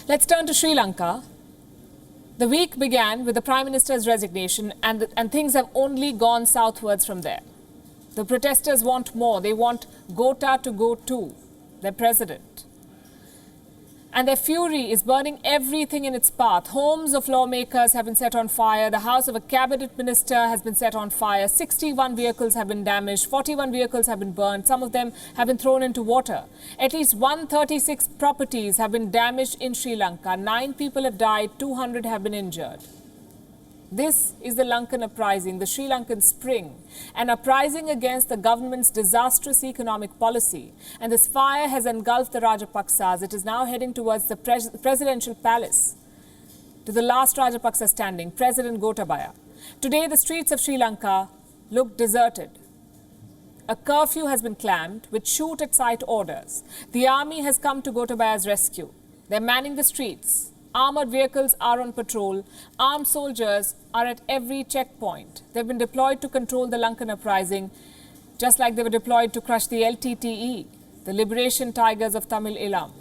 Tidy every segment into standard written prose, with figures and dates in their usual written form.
Let's turn to Sri Lanka. The week began with the Prime Minister's resignation and things have only gone southwards from there. The protesters want more. They want Gota to go too, their president. And their fury is burning everything in its path. Homes of lawmakers have been set on fire. The house of a cabinet minister has been set on fire. 61 vehicles have been damaged. 41 vehicles have been burned. Some of them have been thrown into water. At least 136 properties have been damaged in Sri Lanka. 9 people have died. 200 have been injured. This is the Lankan uprising, the Sri Lankan spring, an uprising against the government's disastrous economic policy. And this fire has engulfed the Rajapaksas. It is now heading towards the presidential palace, to the last Rajapaksa standing, President Gotabaya. Today, the streets of Sri Lanka look deserted. A curfew has been clamped with shoot-at-sight orders. The army has come to Gotabaya's rescue. They're manning the streets. Armoured vehicles are on patrol. Armed soldiers are at every checkpoint. They've been deployed to control the Lankan uprising, just like they were deployed to crush the LTTE, the Liberation Tigers of Tamil Eelam.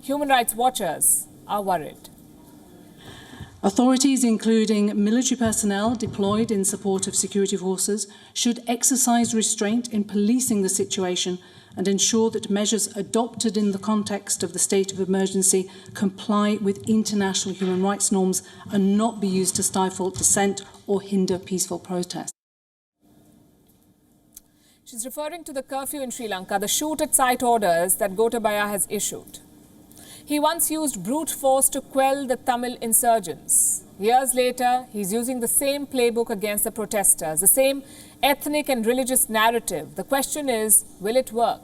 Human rights watchers are worried. Authorities, including military personnel deployed in support of security forces, should exercise restraint in policing the situation and ensure that measures adopted in the context of the state of emergency comply with international human rights norms and not be used to stifle dissent or hinder peaceful protest. She's referring to the curfew in Sri Lanka, the shoot-at-sight orders that Gotabaya has issued. He once used brute force to quell the Tamil insurgents. Years later, he's using the same playbook against the protesters, the same ethnic and religious narrative. The question is, will it work?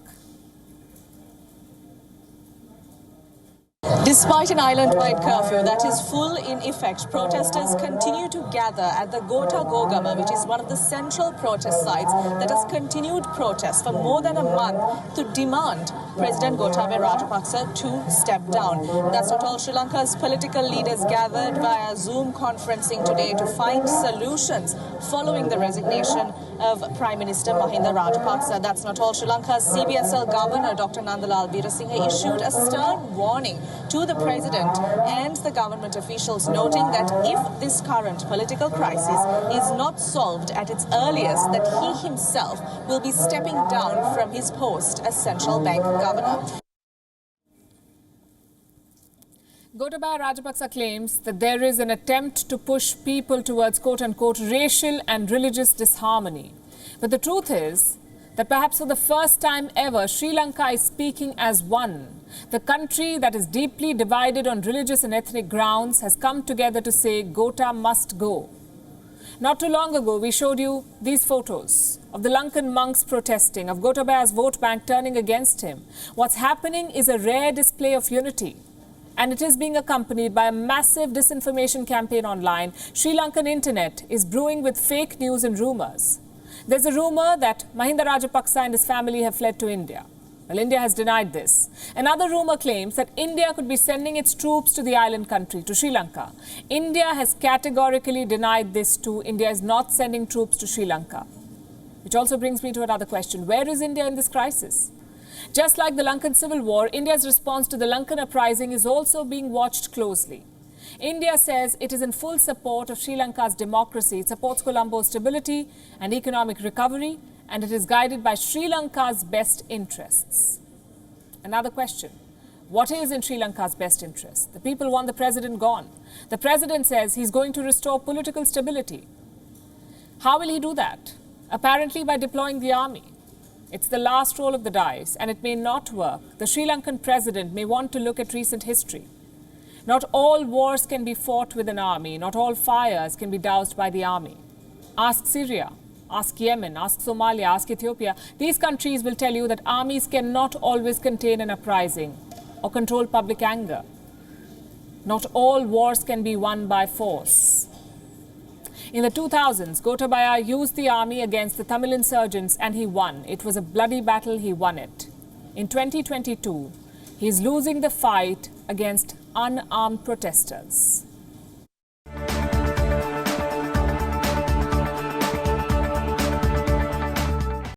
Despite an island-wide curfew that is full in effect, protesters continue to gather at the Gota Gogama, which is one of the central protest sites that has continued protests for more than a month to demand President Gotabaya Rajapaksa to step down. That's not all. Sri Lanka's political leaders gathered via Zoom conferencing today to find solutions following the resignation of Prime Minister Mahinda Rajapaksa. That's not all. Sri Lanka's CBSL Governor Dr. Nandalal Veerasinghe issued a stern warning to the President and the government officials, noting that if this current political crisis is not solved at its earliest, that he himself will be stepping down from his post as central bank governor. Gotabaya Rajapaksa claims that there is an attempt to push people towards quote-unquote racial and religious disharmony. But the truth is that perhaps for the first time ever, Sri Lanka is speaking as one. The country that is deeply divided on religious and ethnic grounds has come together to say Gota must go. Not too long ago, we showed you these photos of the Lankan monks protesting, of Gotabaya's vote bank turning against him. What's happening is a rare display of unity, and it is being accompanied by a massive disinformation campaign online. Sri Lankan internet is brewing with fake news and rumours. There's a rumour that Mahinda Rajapaksa and his family have fled to India. Well, India has denied this. Another rumour claims that India could be sending its troops to the island country, to Sri Lanka. India has categorically denied this too. India is not sending troops to Sri Lanka. Which also brings me to another question. Where is India in this crisis? Just like the Lankan civil war, India's response to the Lankan uprising is also being watched closely. India says it is in full support of Sri Lanka's democracy. It supports Colombo's stability and economic recovery, and it is guided by Sri Lanka's best interests. Another question. What is in Sri Lanka's best interest? The people want the president gone. The president says he's going to restore political stability. How will he do that? Apparently by deploying the army. It's the last roll of the dice, and it may not work. The Sri Lankan president may want to look at recent history. Not all wars can be fought with an army. Not all fires can be doused by the army. Ask Syria, ask Yemen, ask Somalia, ask Ethiopia. These countries will tell you that armies cannot always contain an uprising or control public anger. Not all wars can be won by force. In the 2000s, Gotabaya used the army against the Tamil insurgents and he won. It was a bloody battle, he won it. In 2022, he is losing the fight against unarmed protesters.